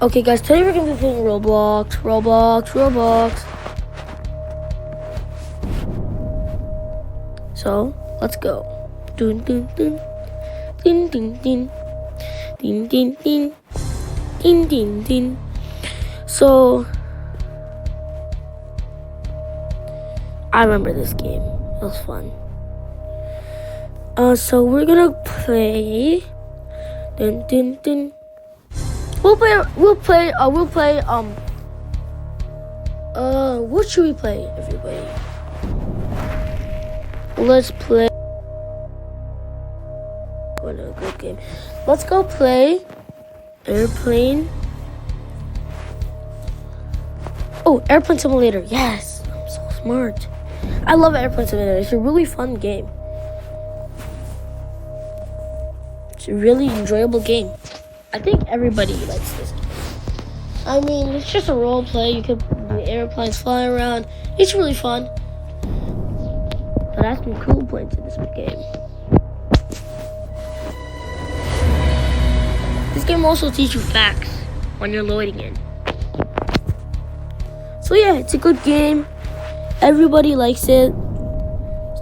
Okay, guys, today we're gonna be playing Roblox. So, let's go. Dun dun dun. Din din din. Din din din. Din din din. So, I remember this game. It was fun. So we're gonna play. Dun dun dun. We'll play. What should we play, everybody? Let's play. What a good game. Let's go play Airplane. Oh, Airplane Simulator. Yes, I'm so smart. I love Airplane Simulator. It's a really fun game. It's a really enjoyable game. I think everybody likes this game. I mean, it's just a role play. You could the airplanes flying around. It's really fun. But I have some cool points in this game. This game also teaches you facts when you're loading in. So yeah, it's a good game. Everybody likes it.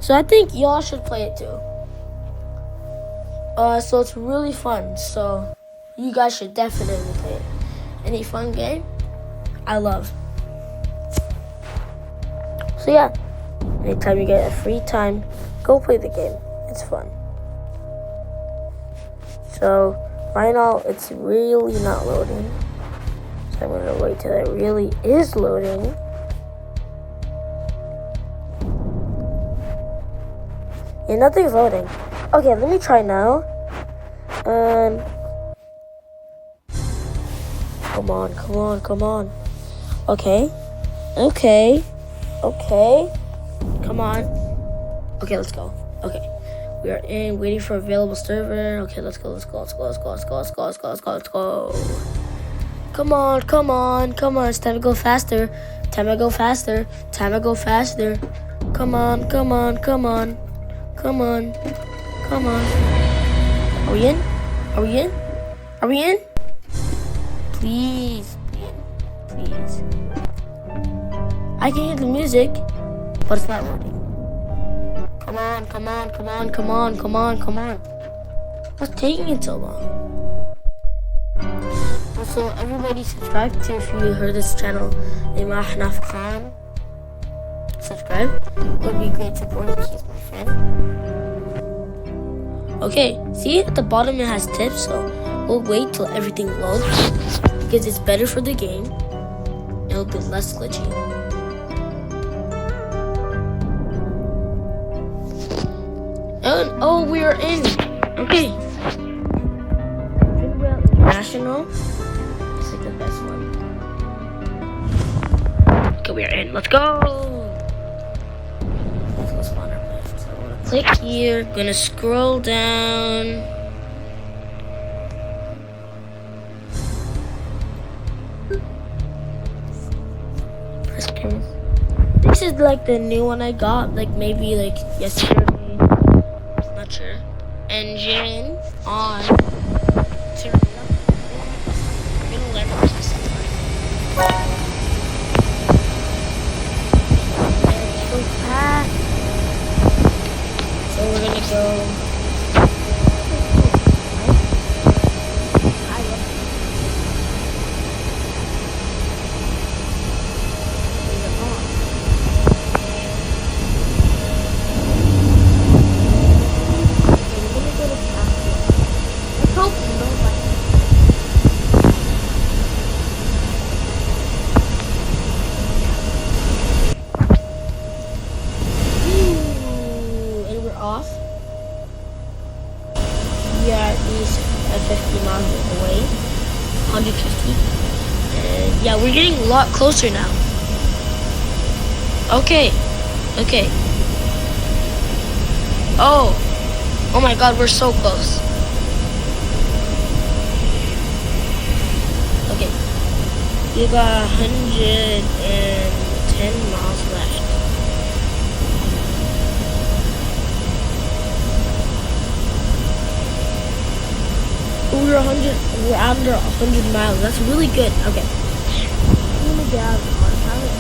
So I think y'all should play it too. So it's really fun. So you guys should definitely play it. Any fun game? I love. So yeah, anytime you get a free time, go play the game. It's fun. So right now it's really not loading. So I'm gonna wait till it really is loading. Yeah, nothing's loading. Okay, let me try now. Come on. Okay. Come on. Okay, let's go. Okay. We are in, waiting for available server. Okay, let's go. Come on. It's time to go faster. Come on. Are we in? Please. I can hear the music, but it's not loading. Come on. What's taking it so long? Also, everybody subscribe to if you heard this channel. Ahnaf Khan. Subscribe. It would be great support. He's my friend. Okay, see at the bottom it has tips, so we'll wait till everything loads because it's better for the game. It'll be less glitchy. Oh, we are in. Okay. National. It's like the best one. Okay, we are in. Let's go. Let's spawn our plane. So I'm gonna click here. Gonna scroll down. This is like the new one I got, like maybe like yesterday. Not sure. Engine on. Turn it up. I'm gonna learn how to do so fast. So we're gonna go. Off. We are at least 50 miles away. 150. And yeah, we're getting a lot closer now. Okay. Oh my god, we're so close. Okay. We got 110 miles left. We were 100. We're under 100 miles. That's really good. Okay. I'm gonna get out of the autopilot.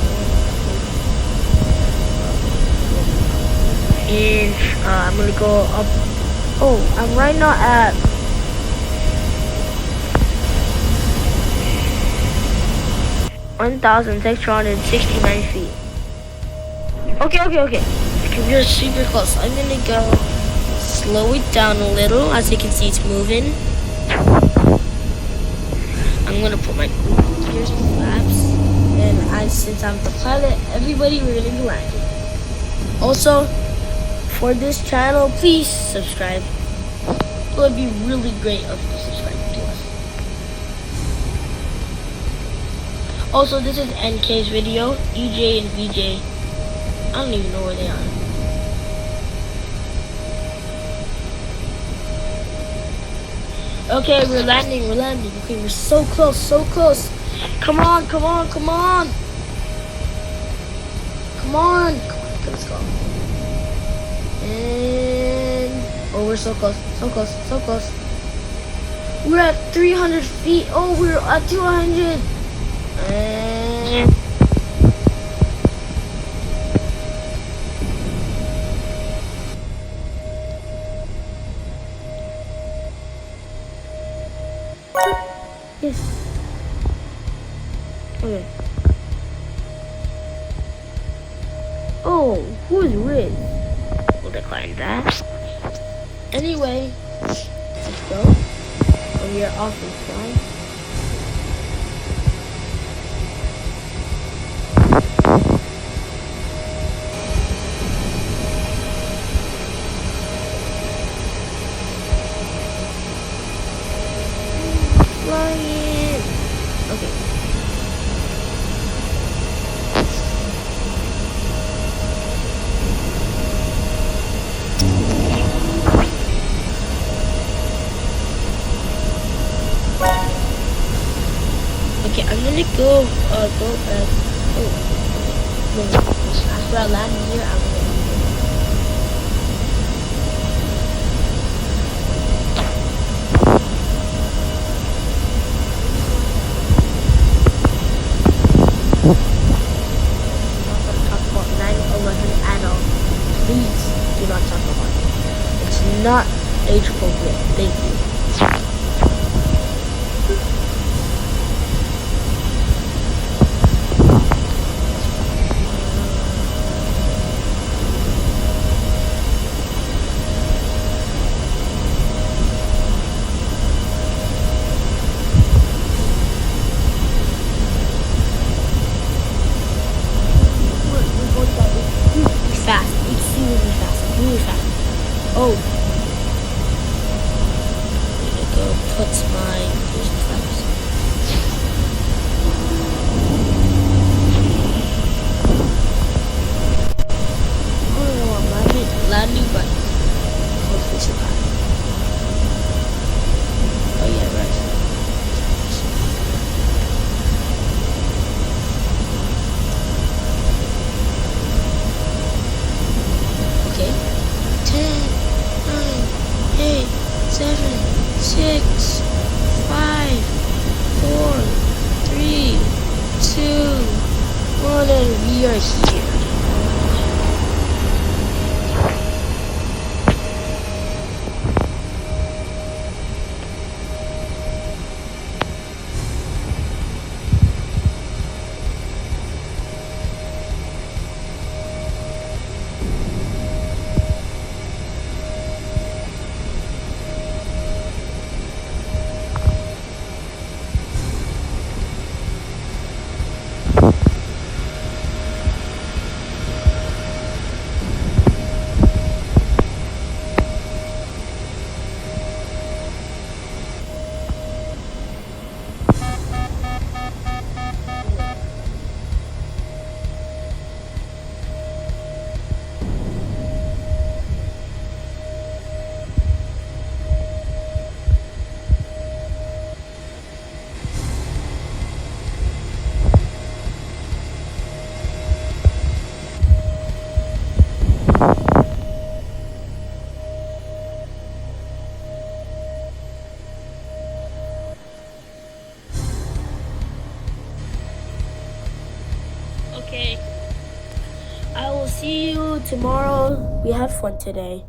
And I'm gonna go up. Oh, I'm right now at 1,669 feet. Okay. We're super close. I'm gonna go slow it down a little. As you can see, it's moving. I'm gonna put my gears flaps, and since I'm the pilot, everybody, we're gonna be landing. Also, for this channel, please subscribe. It would be really great if you subscribe to us. Also, this is NK's video. EJ and VJ, I don't even know where they are. Okay, we're landing. Okay, we're so close. Come on. Let's go. And, oh, we're so close. We're at 300 feet. Oh, we're at 200. And, yes. Okay. Oh, who's Riz? We'll decline that. Anyway, let's go. And we are off and flying. Flying. Okay. Okay, I'm gonna go back. Oh, no. After I land here, I'm gonna. I'm not gonna talk about 9/11 at all. Please do not talk about it. It's not age appropriate. Thank you. Really fast. Oh. I'm gonna go put my boost flaps. I don't know what landing, but hopefully survive. Oh yeah, right. Okay. 10, 9, 8, 7, 6, 5, 4, 3, 2, 1, and we are here. I will see you tomorrow. We had fun today.